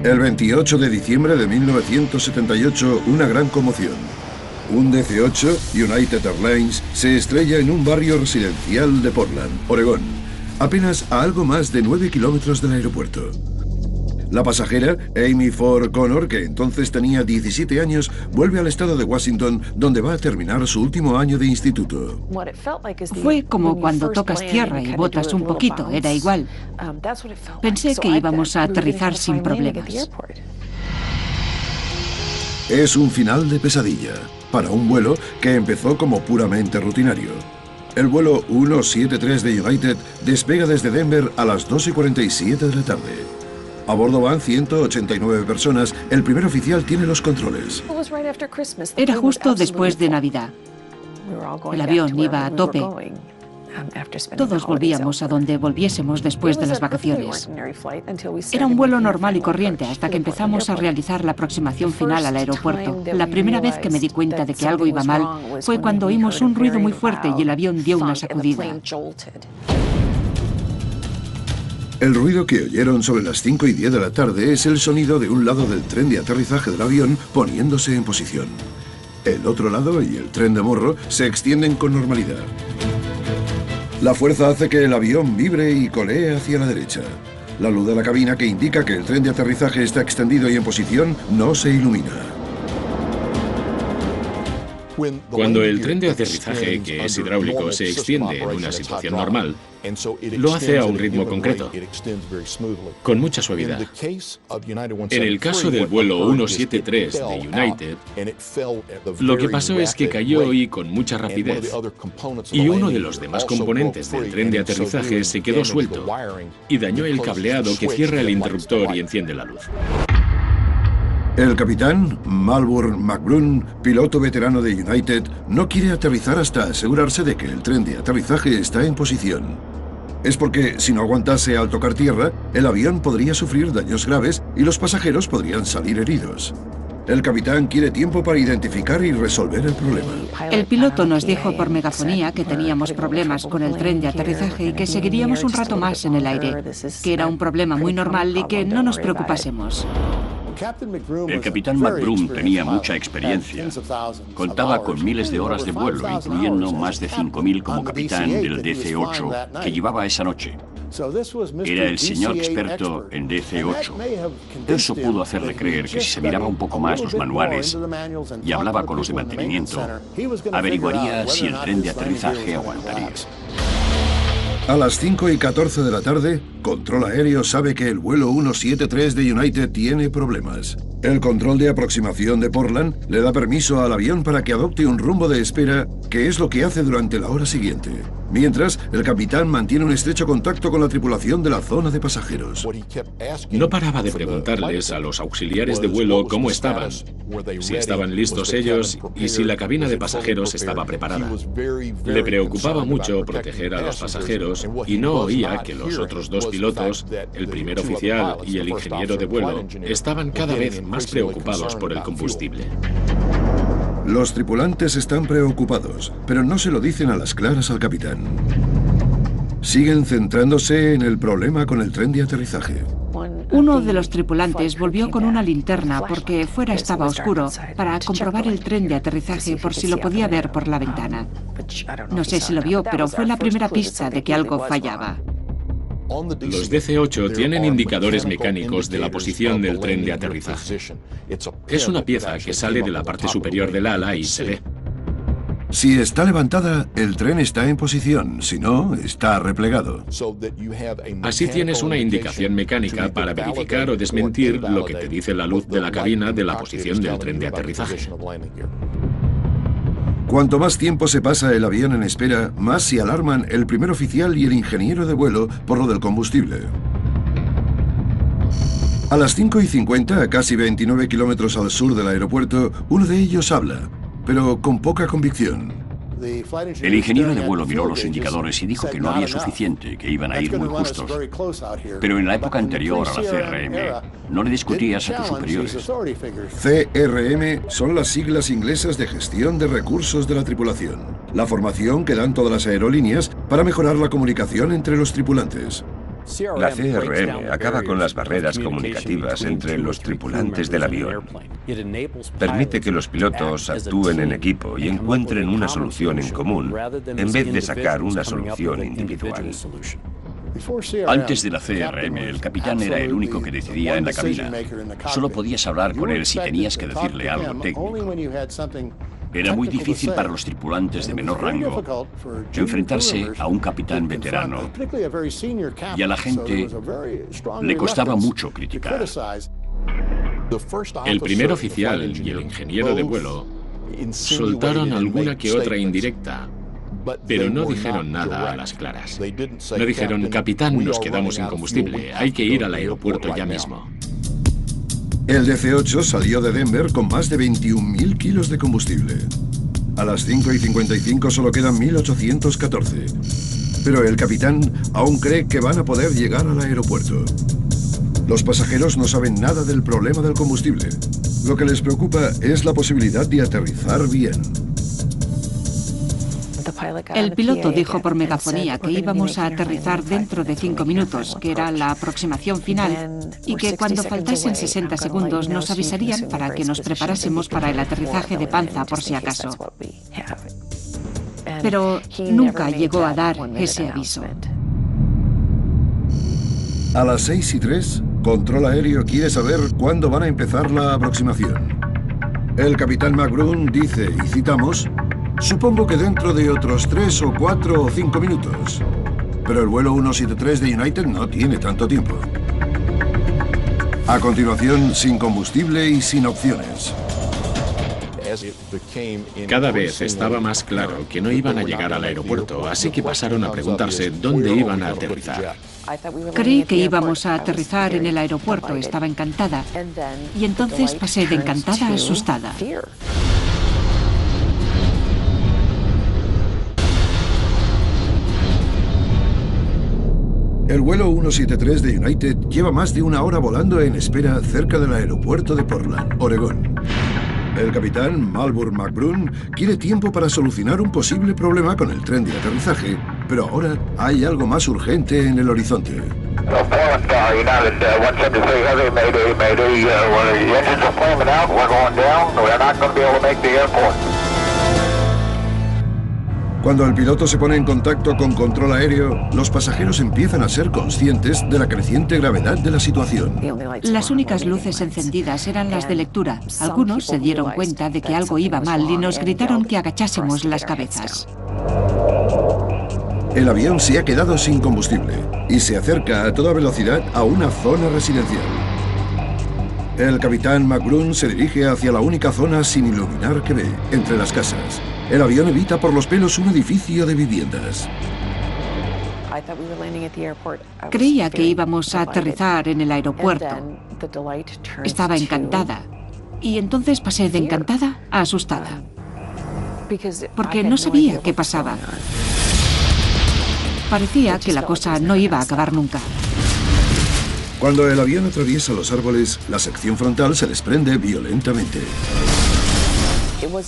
El 28 de diciembre de 1978, una gran conmoción. Un DC-8 United Airlines se estrella en un barrio residencial de Portland, Oregón, apenas a algo más de 9 kilómetros del aeropuerto. La pasajera, Amy Ford Connor, que entonces tenía 17 años, vuelve al estado de Washington, donde va a terminar su último año de instituto. Fue como cuando tocas tierra y botas un poquito, era igual. Pensé que íbamos a aterrizar sin problemas. Es un final de pesadilla, para un vuelo que empezó como puramente rutinario. El vuelo 173 de United despega desde Denver a las 2:47 de la tarde. A bordo van 189 personas. El primer oficial tiene los controles. Era justo después de Navidad. El avión iba a tope. Todos volvíamos a donde volviésemos después de las vacaciones. Era un vuelo normal y corriente hasta que empezamos a realizar la aproximación final al aeropuerto. La primera vez que me di cuenta de que algo iba mal fue cuando oímos un ruido muy fuerte y el avión dio una sacudida. El ruido que oyeron sobre las 5:10 de la tarde es el sonido de un lado del tren de aterrizaje del avión poniéndose en posición. El otro lado y el tren de morro se extienden con normalidad. La fuerza hace que el avión vibre y colee hacia la derecha. La luz de la cabina, que indica que el tren de aterrizaje está extendido y en posición, no se ilumina. Cuando el tren de aterrizaje, que es hidráulico, se extiende en una situación normal, lo hace a un ritmo concreto, con mucha suavidad. En el caso del vuelo 173 de United, lo que pasó es que cayó y con mucha rapidez, y uno de los demás componentes del tren de aterrizaje se quedó suelto y dañó el cableado que cierra el interruptor y enciende la luz. El capitán, Malburn McBroom, piloto veterano de United, no quiere aterrizar hasta asegurarse de que el tren de aterrizaje está en posición. Es porque, si no aguantase al tocar tierra, el avión podría sufrir daños graves y los pasajeros podrían salir heridos. El capitán quiere tiempo para identificar y resolver el problema. El piloto nos dijo por megafonía que teníamos problemas con el tren de aterrizaje y que seguiríamos un rato más en el aire, que era un problema muy normal y que no nos preocupásemos. El capitán McBroom tenía mucha experiencia. Contaba con miles de horas de vuelo, incluyendo más de 5.000 como capitán del DC-8 que llevaba esa noche. Era el señor experto en DC-8. Eso pudo hacerle creer que si se miraba un poco más los manuales y hablaba con los de mantenimiento, averiguaría si el tren de aterrizaje aguantaría. A las 5:14 de la tarde, Control Aéreo sabe que el vuelo 173 de United tiene problemas. El control de aproximación de Portland le da permiso al avión para que adopte un rumbo de espera, que es lo que hace durante la hora siguiente. Mientras, el capitán mantiene un estrecho contacto con la tripulación de la zona de pasajeros. No paraba de preguntarles a los auxiliares de vuelo cómo estaban, si estaban listos ellos y si la cabina de pasajeros estaba preparada. Le preocupaba mucho proteger a los pasajeros y no oía que los otros dos pilotos, el primer oficial y el ingeniero de vuelo, estaban cada vez más preocupados por el combustible. Los tripulantes están preocupados, pero no se lo dicen a las claras al capitán. Siguen centrándose en el problema con el tren de aterrizaje. Uno de los tripulantes volvió con una linterna porque fuera estaba oscuro para comprobar el tren de aterrizaje por si lo podía ver por la ventana. No sé si lo vio, pero fue la primera pista de que algo fallaba. Los DC-8 tienen indicadores mecánicos de la posición del tren de aterrizaje. Es una pieza que sale de la parte superior del ala y se ve. Si está levantada, el tren está en posición, si no, está replegado. Así tienes una indicación mecánica para verificar o desmentir lo que te dice la luz de la cabina de la posición del tren de aterrizaje. Cuanto más tiempo se pasa el avión en espera, más se alarman el primer oficial y el ingeniero de vuelo por lo del combustible. A las 5:50, a casi 29 kilómetros al sur del aeropuerto, uno de ellos habla, pero con poca convicción. El ingeniero de vuelo miró los indicadores y dijo que no había suficiente, que iban a ir muy justos. Pero en la época anterior a la CRM, no le discutías a tus superiores. CRM son las siglas inglesas de Gestión de Recursos de la Tripulación, la formación que dan todas las aerolíneas para mejorar la comunicación entre los tripulantes. La CRM acaba con las barreras comunicativas entre los tripulantes del avión. Permite que los pilotos actúen en equipo y encuentren una solución en común, en vez de sacar una solución individual. Antes de la CRM, el capitán era el único que decidía en la cabina. Solo podías hablar con él si tenías que decirle algo técnico. Era muy difícil para los tripulantes de menor rango enfrentarse a un capitán veterano, y a la gente le costaba mucho criticar. El primer oficial y el ingeniero de vuelo soltaron alguna que otra indirecta, pero no dijeron nada a las claras. No dijeron, capitán, nos quedamos sin combustible, hay que ir al aeropuerto ya mismo. El DC-8 salió de Denver con más de 21.000 kilos de combustible. A las 5:55 solo quedan 1.814. Pero el capitán aún cree que van a poder llegar al aeropuerto. Los pasajeros no saben nada del problema del combustible. Lo que les preocupa es la posibilidad de aterrizar bien. El piloto dijo por megafonía que íbamos a aterrizar dentro de 5 minutos, que era la aproximación final, y que cuando faltasen 60 segundos nos avisarían para que nos preparásemos para el aterrizaje de panza por si acaso. Pero nunca llegó a dar ese aviso. A las 6:03, Control Aéreo quiere saber cuándo van a empezar la aproximación. El capitán McBroom dice, y citamos, supongo que dentro de otros 3 o 4 o 5 minutos. Pero el vuelo 173 de United no tiene tanto tiempo. A continuación, sin combustible y sin opciones. Cada vez estaba más claro que no iban a llegar al aeropuerto, así que pasaron a preguntarse dónde iban a aterrizar. Creí que íbamos a aterrizar en el aeropuerto, estaba encantada. Y entonces pasé de encantada a asustada. El vuelo 173 de United lleva más de 1 hora volando en espera cerca del aeropuerto de Portland, Oregón. El capitán Malbur McBroom quiere tiempo para solucionar un posible problema con el tren de aterrizaje, pero ahora hay algo más urgente en el horizonte. Cuando el piloto se pone en contacto con control aéreo, los pasajeros empiezan a ser conscientes de la creciente gravedad de la situación. Las únicas luces encendidas eran las de lectura. Algunos se dieron cuenta de que algo iba mal y nos gritaron que agachásemos las cabezas. El avión se ha quedado sin combustible y se acerca a toda velocidad a una zona residencial. El capitán McBroom se dirige hacia la única zona sin iluminar que ve, entre las casas. El avión evita por los pelos un edificio de viviendas. Creía que íbamos a aterrizar en el aeropuerto. Estaba encantada. Y entonces pasé de encantada a asustada. Porque no sabía qué pasaba. Parecía que la cosa no iba a acabar nunca. Cuando el avión atraviesa los árboles, la sección frontal se desprende violentamente.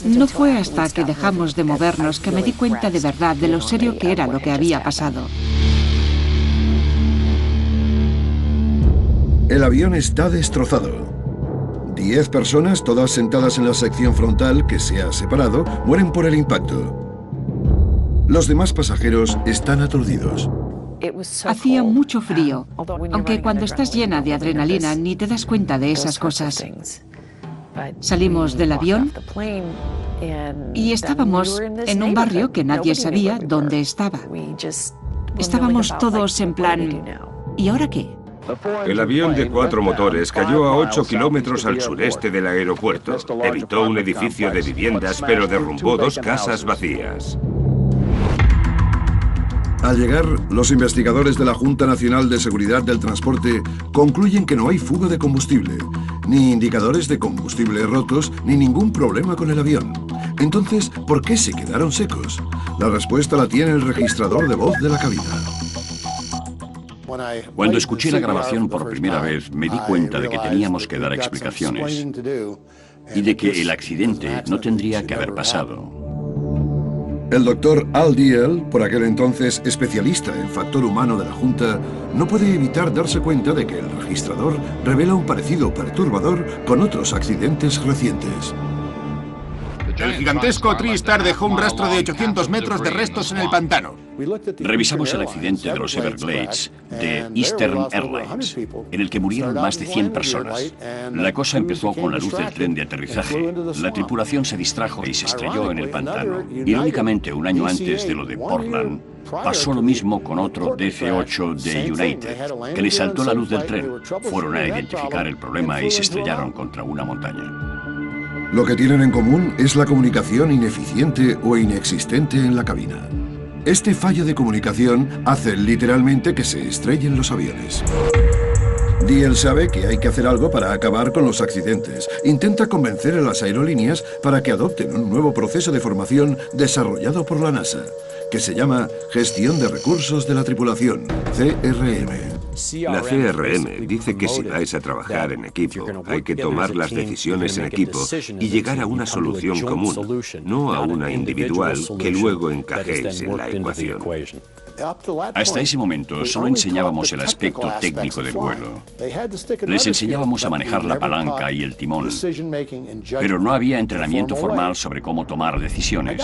No fue hasta que dejamos de movernos que me di cuenta de verdad de lo serio que era lo que había pasado. El avión está destrozado. 10 personas, todas sentadas en la sección frontal que se ha separado, mueren por el impacto. Los demás pasajeros están aturdidos. Hacía mucho frío, aunque cuando estás llena de adrenalina ni te das cuenta de esas cosas. Salimos del avión y estábamos en un barrio que nadie sabía dónde estaba. Estábamos todos en plan, ¿y ahora qué? El avión de 4 motores cayó a 8 kilómetros al sureste del aeropuerto. Evitó un edificio de viviendas, pero derrumbó 2 casas vacías. Al llegar, los investigadores de la Junta Nacional de Seguridad del Transporte concluyen que no hay fuga de combustible, ni indicadores de combustible rotos, ni ningún problema con el avión. Entonces, ¿por qué se quedaron secos? La respuesta la tiene el registrador de voz de la cabina. Cuando escuché la grabación por primera vez, me di cuenta de que teníamos que dar explicaciones y de que el accidente no tendría que haber pasado. El doctor Al Diehl, por aquel entonces especialista en factor humano de la Junta, no puede evitar darse cuenta de que el registrador revela un parecido perturbador con otros accidentes recientes. El gigantesco TriStar dejó un rastro de 800 metros de restos en el pantano. Revisamos el accidente de los Everglades de Eastern Airlines, en el que murieron más de 100 personas. La cosa empezó con la luz del tren de aterrizaje. La tripulación se distrajo y se estrelló en el pantano. Irónicamente, un año antes de lo de Portland, pasó lo mismo con otro DC-8 de United, que le saltó la luz del tren. Fueron a identificar el problema y se estrellaron contra una montaña. Lo que tienen en común es la comunicación ineficiente o inexistente en la cabina. Este fallo de comunicación hace literalmente que se estrellen los aviones. Diehl sabe que hay que hacer algo para acabar con los accidentes. Intenta convencer a las aerolíneas para que adopten un nuevo proceso de formación desarrollado por la NASA, que se llama Gestión de Recursos de la Tripulación, CRM. La CRM dice que si vais a trabajar en equipo, hay que tomar las decisiones en equipo y llegar a una solución común, no a una individual que luego encajéis en la ecuación. Hasta ese momento solo enseñábamos el aspecto técnico del vuelo. Les enseñábamos a manejar la palanca y el timón, pero no había entrenamiento formal sobre cómo tomar decisiones.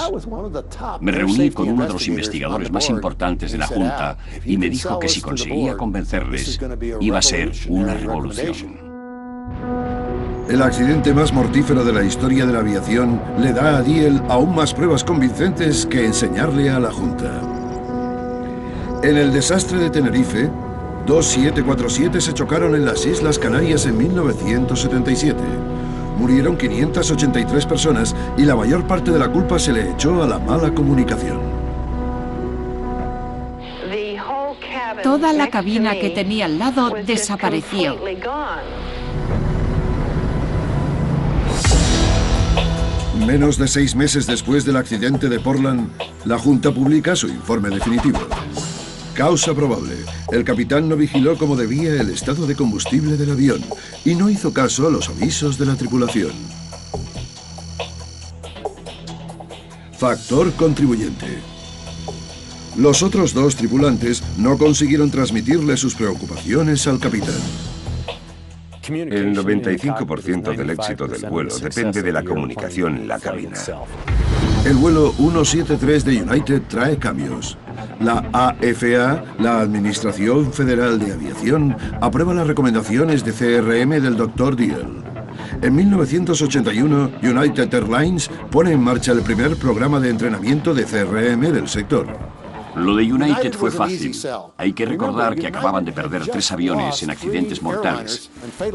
Me reuní con uno de los investigadores más importantes de la Junta y me dijo que si conseguía convencerles, iba a ser una revolución. El accidente más mortífero de la historia de la aviación le da a Diehl aún más pruebas convincentes que enseñarle a la Junta. En el desastre de Tenerife, dos 747 se chocaron en las Islas Canarias en 1977. Murieron 583 personas y la mayor parte de la culpa se le echó a la mala comunicación. Toda la cabina que tenía al lado desapareció. Menos de 6 meses después del accidente de Portland, la Junta publica su informe definitivo. Causa probable. El capitán no vigiló como debía el estado de combustible del avión y no hizo caso a los avisos de la tripulación. Factor contribuyente. Los otros dos tripulantes no consiguieron transmitirle sus preocupaciones al capitán. El 95% del éxito del vuelo depende de la comunicación en la cabina. El vuelo 173 de United trae cambios. La AFA, la Administración Federal de Aviación, aprueba las recomendaciones de CRM del Dr. Diehl. En 1981, United Airlines pone en marcha el primer programa de entrenamiento de CRM del sector. Lo de United fue fácil. Hay que recordar que acababan de perder 3 aviones en accidentes mortales.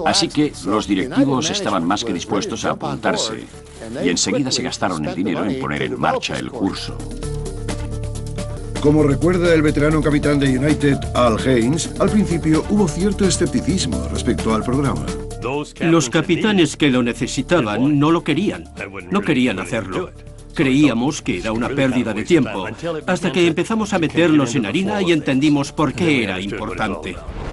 Así que los directivos estaban más que dispuestos a apuntarse y enseguida se gastaron el dinero en poner en marcha el curso. Como recuerda el veterano capitán de United, Al Haynes, al principio hubo cierto escepticismo respecto al programa. Los capitanes que lo necesitaban no lo querían. No querían hacerlo. Creíamos que era una pérdida de tiempo, hasta que empezamos a meternos en harina y entendimos por qué era importante.